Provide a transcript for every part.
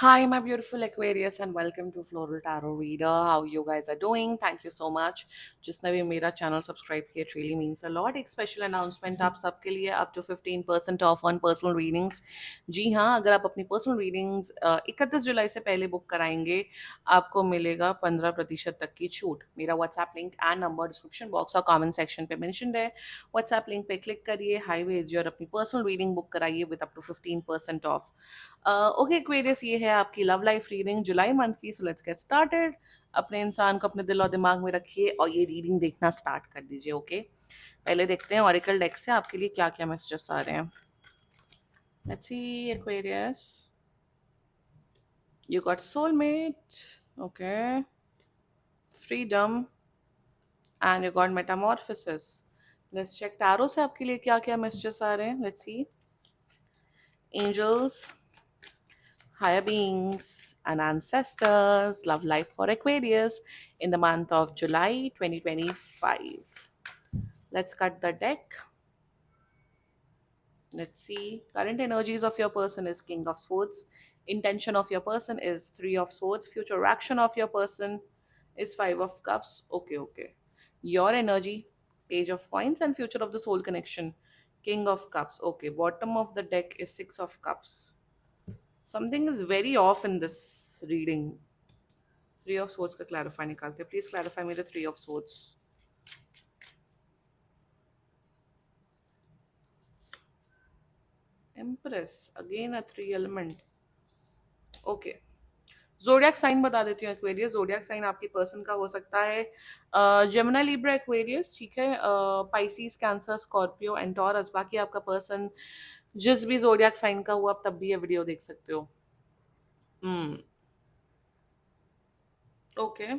Hi, my beautiful Aquarius, and welcome to Floral Tarot Reader. How you guys are doing? Thank you so much. जिसने भी मेरा channel subscribe किया, it really means a lot. एक special announcement आप सबके लिए, up to 15% off on personal readings. जी हाँ, अगर आप अपनी पर्सनल रीडिंग्स 31 जुलाई से पहले बुक कराएंगे, आपको मिलेगा 15% तक की छूट। मेरा WhatsApp link and number description box और कमेंट सेक्शन पे मेंशन्ड है। व्हाट्सएप लिंक पे क्लिक करिए, हाई भेजिए और अपनी पर्सनल रीडिंग बुक कराइए with up to 15% off. Okay Aquarius, ये है आपकी लव लाइफ रीडिंग जुलाई मंथ की। So let's get started. अपने इंसान को अपने दिल और दिमाग में रखिए और ये रीडिंग देखना स्टार्ट कर दीजिए। ओके, पहले देखते हैं ऑरिकल डेक से आपके लिए क्या क्या मैसेजेस आ रहे हैं। Let's see Aquarius, you got soulmate, okay, freedom and you got metamorphosis. Let's check tarot से आपके लिए क्या क्या मैसेजेस आ रहे हैं। Let's see angels, higher beings, and ancestors. Love life for Aquarius in the month of July 2025. Let's cut the deck. Let's see. Current energies of your person is King of Swords. Intention of your person is Three of Swords. Future action of your person is Five of Cups. Okay, okay. Your energy, Page of Coins, and future of the soul connection, King of Cups. Okay, bottom of the deck is Six of Cups. Something is very off in this reading. Three of Swords का clarify निकालते हैं. Please clarify me the Three of Swords. Empress, again a three element. Okay. Zodiac sign बता देती हूँ Aquarius. Zodiac sign आपकी person का हो सकता है जेमिनी, लिब्रा, एक्वेरियस, ठीक है, Pisces, Cancer, Scorpio and Taurus. बाकी आपका पर्सन जिस भी जोडियक साइन का हुआ, आप तब भी ये वीडियो देख सकते हो। ओके,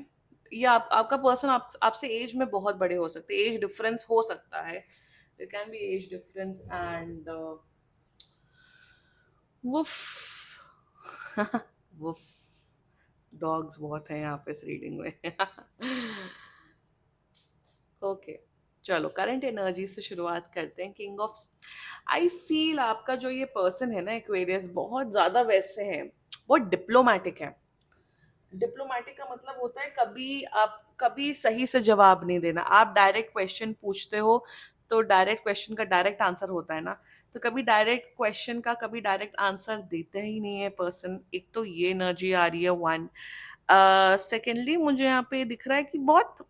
ये आपका पर्सन आपसे एज में बहुत बड़े हो सकते हैं। एज डिफरेंस हो सकता है, there can be age difference and woof woof. Dogs बहुत हैं यहाँ पे इस रीडिंग में। ओके, चलो करंट एनर्जी से शुरुआत करते हैं। किंग ऑफ, आई फील आपका जो ये पर्सन है ना एक्वेरियस, बहुत ज्यादा वैसे हैं, बहुत डिप्लोमेटिक है। डिप्लोमेटिक का मतलब होता है कभी सही से जवाब नहीं देना। आप डायरेक्ट क्वेश्चन पूछते हो तो डायरेक्ट क्वेश्चन का डायरेक्ट आंसर होता है ना, तो कभी डायरेक्ट क्वेश्चन का कभी डायरेक्ट आंसर देते ही नहीं है पर्सन। एक तो ये एनर्जी आ रही है वन। सेकेंडली मुझे यहाँ पे दिख रहा है कि बहुत,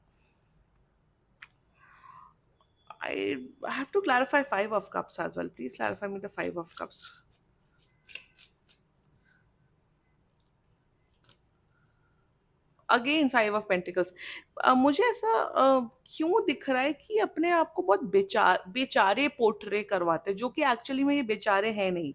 I have to clarify Five of Cups as well. Please clarify me the Five of Cups. Again five of pentacles. मुझे ऐसा क्यों दिख रहा है कि अपने आप को बहुत बेचारे पोर्ट्रे करवाते हैं, जो कि एक्चुअली में ये बेचारे हैं नहीं।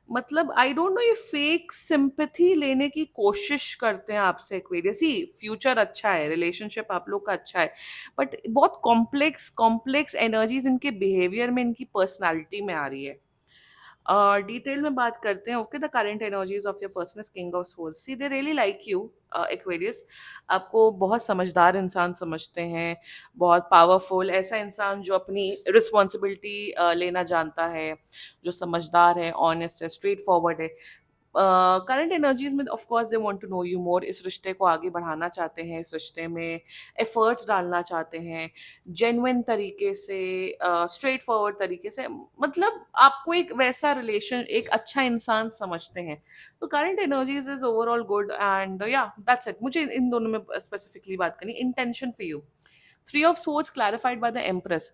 मतलब आई डोंट नो, ये फेक सिंपैथी लेने की कोशिश करते हैं आपसे एक्वेरियस। ही फ्यूचर अच्छा है, रिलेशनशिप आप लोग का अच्छा है, बट बहुत कॉम्प्लेक्स कॉम्प्लेक्स एनर्जीज इनके बिहेवियर में, इनकी पर्सनालिटी में आ रही है। डिटेल में बात करते हैं। Okay, the current energies of your person is king of souls. See they really like you Aquarius. आपको बहुत समझदार इंसान समझते हैं, बहुत पावरफुल, ऐसा इंसान जो अपनी रिस्पॉन्सिबिलिटी लेना जानता है, जो समझदार है, ऑनेस्ट है, स्ट्रेट फॉरवर्ड है। करंट एनर्जीज में of course they want to know you more. इस रिश्ते को आगे बढ़ाना चाहते हैं, इस रिश्ते में एफर्ट्स डालना चाहते हैं, जेन्युइन तरीके से, स्ट्रेट फॉरवर्ड तरीके से। मतलब आपको एक वैसा रिलेशन, एक अच्छा इंसान समझते हैं। तो current energies is overall good and या दैट्स इट। मुझे इन दोनों में स्पेसिफिकली बात करनी। Intention for you, three of swords clarified by the empress.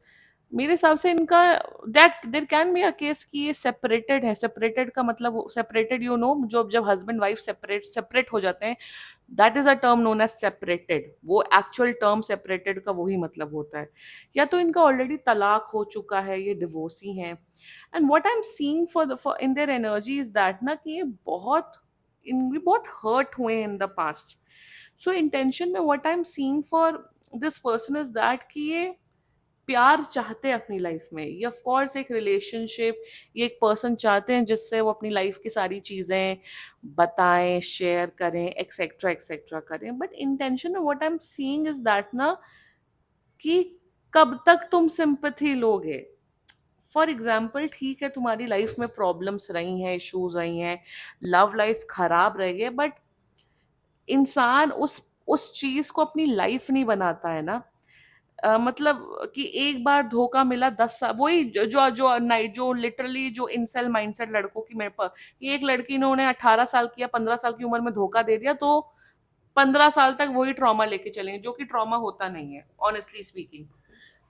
मेरे हिसाब से इनका, that there can be a case कि ये सेपरेटेड है। सेपरेटेड का मतलब, सेपरेटेड यू नो, जो जब हस्बैंड वाइफ सेपरेट सेपरेट हो जाते हैं, that is a term known as separated. वो एक्चुअल टर्म सेपरेटेड का वही मतलब होता है। या तो इनका ऑलरेडी तलाक हो चुका है, ये डिवोर्सी हैं। And what I am seeing for in their energy is that ना, कि ये बहुत हर्ट हुए हैं in the past. So intention में what I am seeing for this person is that कि ये प्यार चाहते हैं अपनी लाइफ में। ये ऑफ कोर्स एक रिलेशनशिप, ये एक पर्सन चाहते हैं जिससे वो अपनी लाइफ की सारी चीज़ें बताएं, शेयर करें, एक्सेट्रा एक्सेट्रा करें। बट इंटेंशन में what I am seeing is that ना, कि कब तक तुम सिंपैथी लोगे। फॉर एग्जाम्पल ठीक है, तुम्हारी लाइफ में प्रॉब्लम्स रही हैं, इश्यूज रही हैं, लव लाइफ खराब रही है, बट इंसान उस चीज को अपनी लाइफ नहीं बनाता है ना। मतलब कि एक बार धोखा मिला, 10 साल वही जो लिटरली जो इंसेल माइंडसेट लड़कों की मेरे पर, कि एक लड़की ने उन्हें 18 साल की या 15 साल की उम्र में धोखा दे दिया, तो 15 साल तक वही ट्रॉमा लेके चलेंगे, जो कि ट्रॉमा होता नहीं है ऑनेस्टली स्पीकिंग।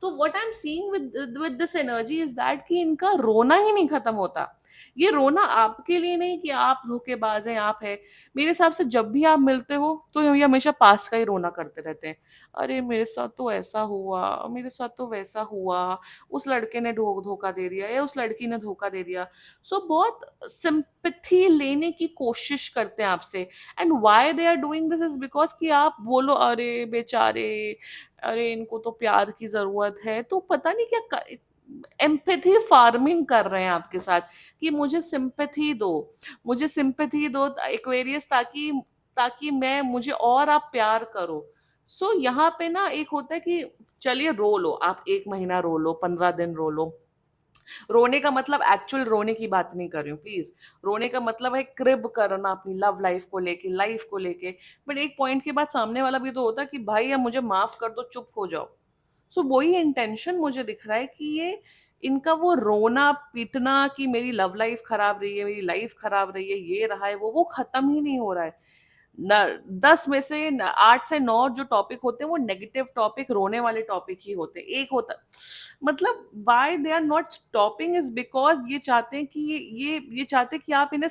तो what I am seeing with this energy is that कि इनका रोना ही नहीं खत्म होता। ये रोना आपके लिए नहीं कि आप धोखेबाज हैं, आप है। मेरे हिसाब से जब भी आप मिलते हो तो ये हमेशा पास्ट का ही रोना करते रहते हैं। अरे मेरे साथ तो ऐसा हुआ, मेरे साथ तो वैसा हुआ, उस लड़के ने धोखा दे दिया या उस लड़की ने धोखा दे दिया। सो बहुत सिंपैथी लेने की कोशिश करते हैं आपसे। And why they are doing this is because कि आप बोलो अरे बेचारे, अरे इनको तो प्यार की जरूरत है, तो पता नहीं क्या एम्पैथी फार्मिंग कर रहे हैं आपके साथ, कि मुझे सिंपैथी दो, मुझे सिंपैथी दो एक्वेरियस, ताकि ताकि मैं मुझे और आप प्यार करो। सो यहाँ पे ना एक होता है कि चलिए रो लो, आप 1 महीना रो लो, 15 दिन रो लो। रोने का मतलब एक्चुअल रोने की बात नहीं कर रही हूँ प्लीज। रोने का मतलब है क्रिब करना अपनी लव लाइफ को लेके, लाइफ को लेके। बट एक पॉइंट के बाद सामने वाला भी तो होता है कि भाई अब मुझे माफ कर दो, चुप हो जाओ। सो वही इंटेंशन मुझे दिख रहा है कि ये इनका वो रोना पीटना कि मेरी लव लाइफ खराब रही है, मेरी लाइफ खराब रही है, ये रहा है, वो खत्म ही नहीं हो रहा है। न 10 में से 8 से 9 जो टॉपिक होते हैं वो नेगेटिव टॉपिक, रोने वाले टॉपिक ही होते हैं। एक होता, मतलब why they are not stopping is because ये चाहते हैं कि ये चाहते हैं कि आप इन्हें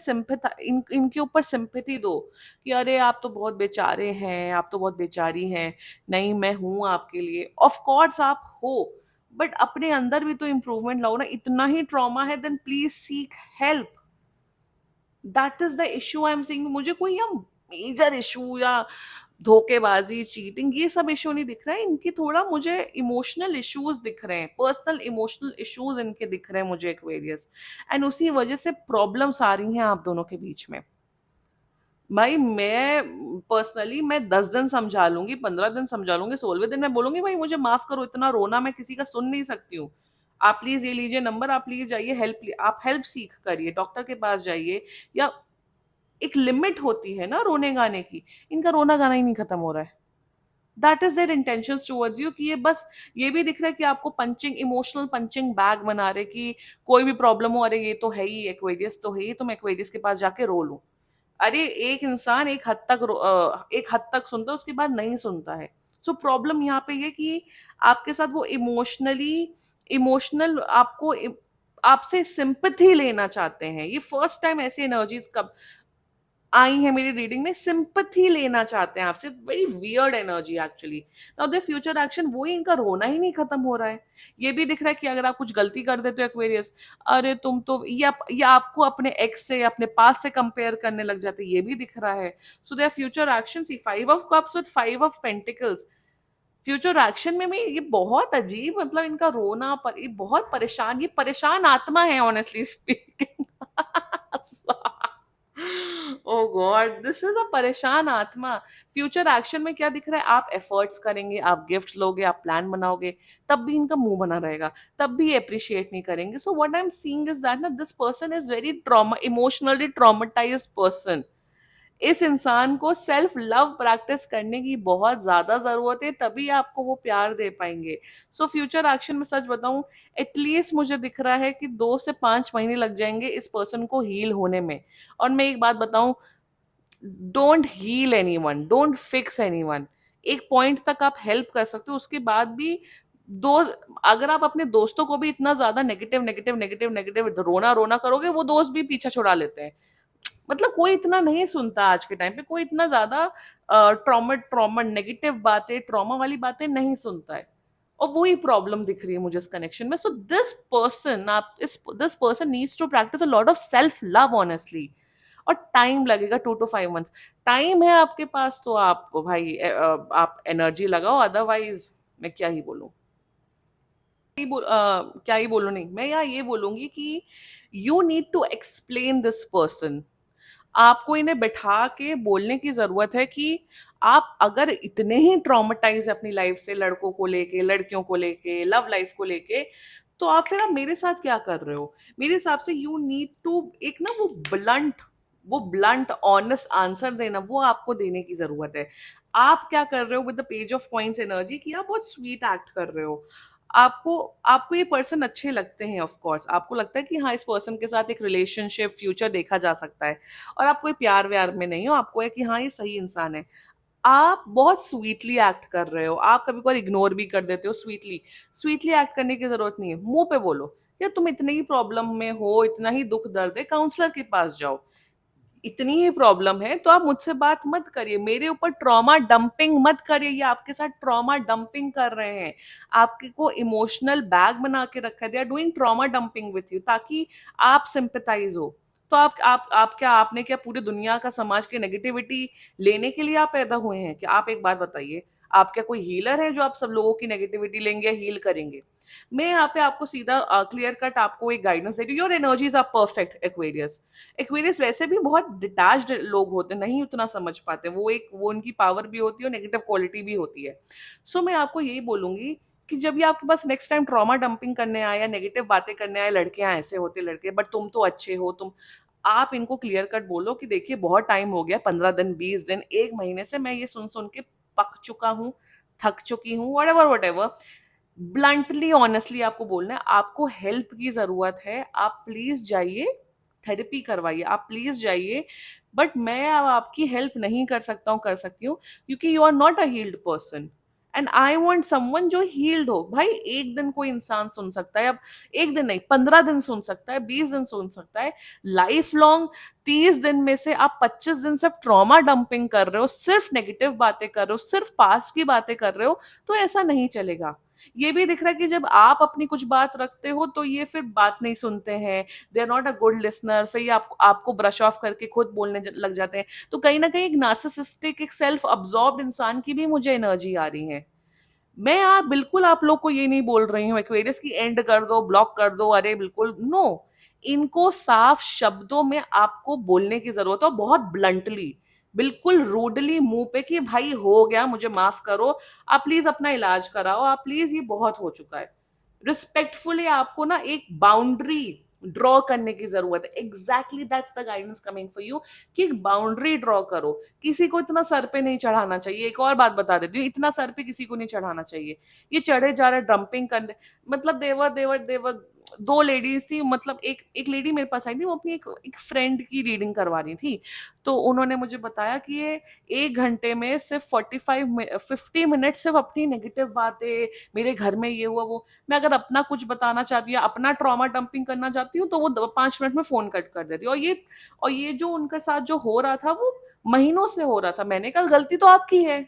इनके ऊपर सिंपैथी दो, कि अरे आप तो बहुत बेचारे हैं, आप तो बहुत बेचारी हैं, नहीं मैं हूं आपके लिए। ऑफ कोर्स आप हो, बट अपने अंदर भी तो इम्प्रूवमेंट लाओ ना। इतना ही ट्रॉमा है, then please seek help. That is the issue I am saying. मुझे कोई या मेजर इशू या धोखेबाजी, चीटिंग, ये सब इशू नहीं दिख रहा है। इनकी थोड़ा मुझे इमोशनल इश्यूज दिख रहे हैं, पर्सनल इमोशनल इश्यूज इनके दिख रहे हैं मुझे, एक्वेरियस। एंड उसी वजह से प्रॉब्लम्स आ रही हैं आप दोनों के बीच में। भाई मैं पर्सनली मैं 10 दिन समझा लूंगी, 15 दिन समझा लूंगी, 16वें दिन मैं बोलूंगी भाई मुझे माफ करो, इतना रोना मैं किसी का सुन नहीं सकती हूँ। आप प्लीज ये लीजिए नंबर, आप प्लीज जाइए हेल्प, आप हेल्प सीख करिए, डॉक्टर के पास जाइए। या एक लिमिट होती है ना रोने गाने की। इनका रोना गाना ही नहीं खत्म हो रहा है। That is there intention towards you, कि ये बस ये भी दिख रहा है कि आपको पंचिंग, इमोशनल पंचिंग बैग बना रहे, कि कोई भी प्रॉब्लम हो, अरे ये तो है ही, एक्वेरियस तो है ही, तो मैं एक्वेरियस के पास जाके रो लूं। अरे एक इंसान एक हद तक सुनता है, उसके बाद नहीं सुनता है। सो प्रॉब्लम यहाँ पे ये कि आपके साथ वो इमोशनल आपसे सिंपैथी लेना चाहते हैं। ये फर्स्ट टाइम ऐसी एनर्जीज कब आई है मेरी रीडिंग में, सिंपैथी लेना चाहते हैं आपसे। Very weird energy actually. Now the future action, वही इनका रोना ही नहीं खत्म हो रहा है। ये भी दिख रहा है कि अगर आप कुछ गलती कर देते हो एक्वेरियस, अरे तुम तो ये आपको अपने एक्स से, अपने पास से कंपेयर करने लग जाते, ये भी दिख रहा है। So their future action, see 5 of cups with 5 of pentacles. Future action में भी ये बहुत अजीब, मतलब इनका रोना पर, ये बहुत परेशान, ये परेशान आत्मा है honestly speaking. Oh God, this is a परेशान आत्मा। फ्यूचर एक्शन में क्या दिख रहा है, आप एफर्ट्स करेंगे, आप गिफ्ट्स लोगे, आप प्लान बनाओगे, तब भी इनका मुंह बना रहेगा, तब भी अप्रिशिएट नहीं करेंगे। So what I am seeing is that ना this person is very trauma, emotionally traumatized person. इस इंसान को सेल्फ लव प्रैक्टिस करने की बहुत ज्यादा जरूरत है, तभी आपको वो प्यार दे पाएंगे। सो फ्यूचर एक्शन में सच बताऊं, एटलीस्ट मुझे दिख रहा है कि 2 से 5 महीने लग जाएंगे इस पर्सन को हील होने में। और मैं एक बात बताऊं, don't heal anyone, don't fix anyone. एक पॉइंट तक आप हेल्प कर सकते हो, उसके बाद भी दो, अगर आप अपने दोस्तों को भी इतना ज्यादा नेगेटिव नेगेटिव नेगेटिव नेगेटिव रोना रोना करोगे, वो दोस्त भी पीछा छुड़ा लेते हैं। मतलब कोई इतना नहीं सुनता आज के टाइम पे, कोई इतना ज्यादा ट्रॉमा ट्रॉमा नेगेटिव बातें, ट्रॉमा वाली बातें नहीं सुनता है। और वही प्रॉब्लम दिख रही है मुझे इस कनेक्शन में। So this person needs to practise a lot of self love honestly. और टाइम लगेगा, 2 to 5 months टाइम है आपके पास, तो आप भाई आप एनर्जी लगाओ, अदरवाइज मैं क्या ही बोलूं। क्या ही बोलूं, नहीं मैं यहाँ ये बोलूंगी कि you need to explain this person. आपको इन्हें बैठा के बोलने की जरूरत है कि आप अगर इतने ही ट्रॉमेटाइज अपनी लाइफ से, लड़कों को लेके, लड़कियों को लेके, लव लाइफ को लेके, तो आप मेरे साथ क्या कर रहे हो? मेरे हिसाब से यू नीड टू एक ना वो ब्लंट ऑनेस्ट आंसर देना, वो आपको देने की जरूरत है। आप क्या कर रहे हो with the page of points energy कि आप बहुत स्वीट एक्ट कर रहे हो। आपको आपको ये पर्सन अच्छे लगते हैं, ऑफ कोर्स आपको लगता है कि हाँ, इस पर्सन के साथ एक रिलेशनशिप फ्यूचर देखा जा सकता है, और आप कोई प्यार व्यार में नहीं हो, आपको है कि हाँ, ये सही इंसान है। आप बहुत स्वीटली एक्ट कर रहे हो, आप कभी कभार इग्नोर भी कर देते हो। स्वीटली स्वीटली एक्ट करने की जरूरत नहीं है, मुंह पे बोलो यार तुम इतने ही प्रॉब्लम में हो, इतना ही दुख दर्द है, काउंसलर के पास जाओ। इतनी ही प्रॉब्लम है तो आप मुझसे बात मत करिए, मेरे ऊपर ट्रॉमा डंपिंग मत करिए। ये आपके साथ ट्रॉमा डंपिंग कर रहे हैं, आपके को इमोशनल बैग बना के रखा है, they are doing trauma dumping with you, ताकि आप सिंपैथाइज हो। तो आप क्या, आपने क्या पूरी दुनिया का समाज की नेगेटिविटी लेने के लिए आप पैदा हुए हैं? कि आप एक बात बताइए, आप क्या कोई हीलर है जो आप सब लोगों की नेगेटिविटी लेंगे, हील करेंगे? मैं यहाँ पे आपको सीधा क्लियर कट आपको एक गाइडेंस दे रही हूँ, your energies are perfect Aquarius. Aquarius वैसे भी बहुत डिटैच्ड लोग होते हैं, नहीं उतना समझ पाते, वो उनकी पावर भी होती है और नेगेटिव क्वालिटी भी होती है। सो मैं आपको यही बोलूंगी कि जब ये आपके पास नेक्स्ट टाइम ट्रॉमा डंपिंग करने आए या नेगेटिव बातें करने आए, लड़कियां ऐसे होते लड़के, बट तुम तो अच्छे हो, तुम, आप इनको क्लियर कट बोलो कि देखिए बहुत टाइम हो गया, 15 दिन, 20 दिन, 1 महीने से मैं ये सुन सुन के पक चुका हूँ, थक चुकी हूँ, वट एवर। ब्लंटली ऑनेस्टली आपको बोलना है, आपको हेल्प की जरूरत है, आप प्लीज जाइए, थेरेपी करवाइए, आप प्लीज जाइए। बट मैं अब आपकी हेल्प नहीं कर सकता हूँ, कर सकती हूँ, क्योंकि you are not a healed person and I want someone जो हील्ड हो। भाई एक दिन कोई इंसान सुन सकता है, अब एक दिन नहीं, 15 दिन सुन सकता है, 20 दिन सुन सकता है, लाइफ लॉन्ग 30 दिन में से आप 25 दिन सिर्फ ट्रॉमा डंपिंग कर रहे हो, सिर्फ नेगेटिव बातें कर रहे हो, सिर्फ पास्ट की बातें कर रहे हो, तो ऐसा नहीं चलेगा। ये भी दिख रहा है कि जब आप अपनी कुछ बात रखते हो तो ये फिर बात नहीं सुनते हैं, they are not a good listener, फिर ये आपको ब्रश ऑफ करके खुद बोलने लग जाते हैं। तो कहीं ना कहीं एक नार्सिसिस्टिक, एक सेल्फ अब्सॉर्ब्ड इंसान की भी मुझे एनर्जी आ रही है। मैं आप बिल्कुल आप लोग को ये नहीं बोल रही हूँ एक्वेरियस की एंड कर दो, ब्लॉक कर दो, अरे बिल्कुल नो। इनको साफ शब्दों में आपको बोलने की जरूरत है, और बहुत ब्लंटली, बिल्कुल रूडली मुंह पे कि भाई हो गया, मुझे माफ करो, आप प्लीज अपना इलाज कराओ, आप प्लीज, ये बहुत हो चुका है। रिस्पेक्टफुली आपको ना एक बाउंड्री ड्रॉ करने की जरूरत है। Exactly that's the guidance coming for you, कि एक बाउंड्री ड्रॉ करो। किसी को इतना सर पे नहीं चढ़ाना चाहिए। एक और बात बता देती हूँ, इतना सर पे किसी को नहीं चढ़ाना चाहिए। ये चढ़े जा रहे डंपिंग करने, मतलब देवर 2 लेडीज थी, मतलब एक एक लेडी मेरे पास आई थी, वो अपनी एक फ्रेंड की रीडिंग करवा रही थी। तो उन्होंने मुझे बताया कि ये 1 घंटे में सिर्फ 50 मिनट सिर्फ अपनी नेगेटिव बातें, मेरे घर में ये हुआ वो, मैं अगर अपना कुछ बताना चाहती हूँ, अपना ट्रॉमा डंपिंग करना चाहती हूँ, तो वो 5 मिनट में फोन कट कर देती है। और ये जो उनके साथ जो हो रहा था, वो महीनों से हो रहा था। मैंने कहा गलती तो आपकी है,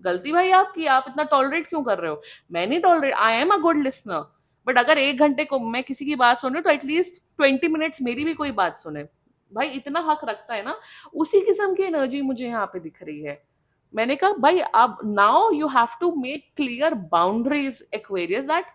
गलती भाई आपकी है, आप इतना टॉलरेट क्यों कर रहे हो? मैं नहीं tolerate, I am a good listener, but अगर 1 घंटे को मैं किसी की बात सुन रही हूँ तो एटलीस्ट 20 मिनट्स मेरी भी कोई बात सुने। भाई इतना हक रखता है ना। उसी किस्म की एनर्जी मुझे यहाँ पे दिख रही है। मैंने कहा भाई अब now you have to make clear boundaries Aquarius, that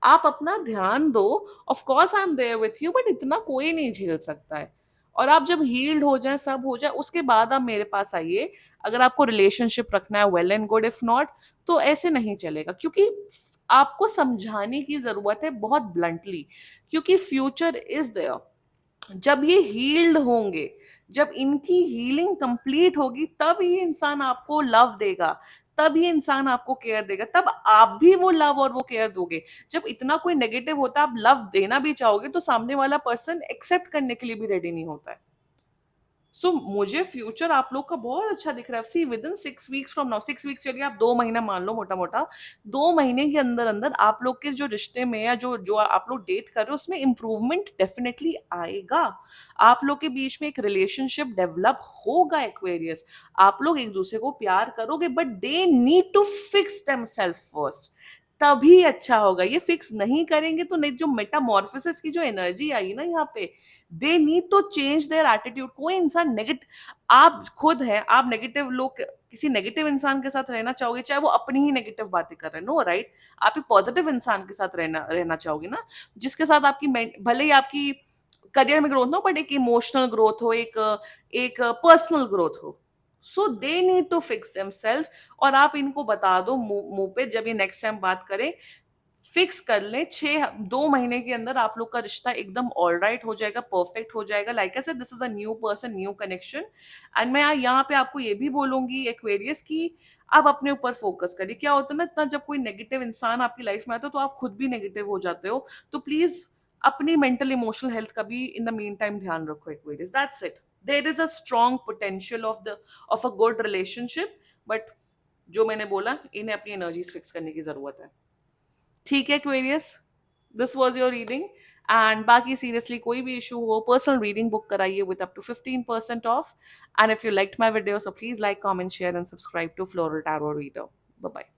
आप अपना ध्यान दो। Of course I am there with you, but इतना कोई नहीं झेल सकता है। और आप जब हील्ड हो जाए, सब हो जाए, उसके बाद आप मेरे पास आइए। अगर आपको रिलेशनशिप रखना है, well and good, if not तो ऐसे नहीं चलेगा, क्योंकि आपको समझाने की जरूरत है बहुत ब्लंटली, क्योंकि फ्यूचर इज देयर। जब ये हील्ड होंगे, जब इनकी हीलिंग कंप्लीट होगी, तब ये इंसान आपको लव देगा, तब ये इंसान आपको केयर देगा, तब आप भी वो लव और वो केयर दोगे। जब इतना कोई नेगेटिव होता है, आप लव देना भी चाहोगे, तो सामने वाला पर्सन एक्सेप्ट करने के लिए भी रेडी नहीं होता है। मुझे फ्यूचर आप लोग का बहुत अच्छा दिख रहा है। See within 6 weeks from now, 6 weeks चलिए, आप 2 महीना मान लो मोटा मोटा, 2 महीने के अंदर अंदर आप लोग के जो रिश्ते में, या जो जो आप लोग डेट कर रहे हो, उसमें इंप्रूवमेंट डेफिनेटली आएगा। आप लोग के बीच में एक रिलेशनशिप डेवलप होगा एक्वेरियस। आप लोग एक दूसरे को प्यार करोगे, but they need to fix them self first, तभी अच्छा होगा। ये फिक्स नहीं करेंगे तो नहीं, जो मेटामॉर्फोसिस की जो एनर्जी आई ना यहाँ पे, they need to change their attitude. कोई इंसान नेगेटिव, आप खुद हैं, आप नेगेटिव लोग, किसी नेगेटिव इंसान के साथ रहना चाहोगे, चाहे वो अपनी ही नेगेटिव बातें कर रहे हैं, नो राइट? आप एक पॉजिटिव इंसान के साथ रहना रहना चाहोगे ना, जिसके साथ आपकी भले ही आपकी करियर में ग्रोथ ना हो, बट एक इमोशनल ग्रोथ हो, एक एक पर्सनल ग्रोथ हो। So they need to fix themselves. और आप इनको बता दो मुंह मुंह पे, जब ये नेक्स्ट टाइम बात करें, फिक्स कर लें, 2 महीने के अंदर आप लोग का रिश्ता एकदम ऑल राइट हो जाएगा, परफेक्ट हो जाएगा। Like I said, this is a new person, new connection. And मैं यहाँ पे आपको ये भी बोलूंगी एक्वेरियस की आप अपने ऊपर फोकस करिए। क्या होता है ना, इतना जब कोई नेगेटिव इंसान आपकी लाइफ में आता है तो आप खुद भी नेगेटिव हो जाते हो। तो प्लीज अपनी मेंटल इमोशनल हेल्थ का भी इन द मीन टाइम ध्यान रखो Aquarius. That's it. There is a strong potential of a good relationship, but जो मैंने बोला, इन्हें अपनी एनर्जीज फिक्स करने की जरूरत है। ठीक है Aquarius, this was your reading. And बाकी सीरियसली कोई भी इशू हो, पर्सनल रीडिंग बुक कराइए with up to 15% off. And if you like my video, so please like, comment, share and subscribe to Floral Tarot Reader. Bye bye.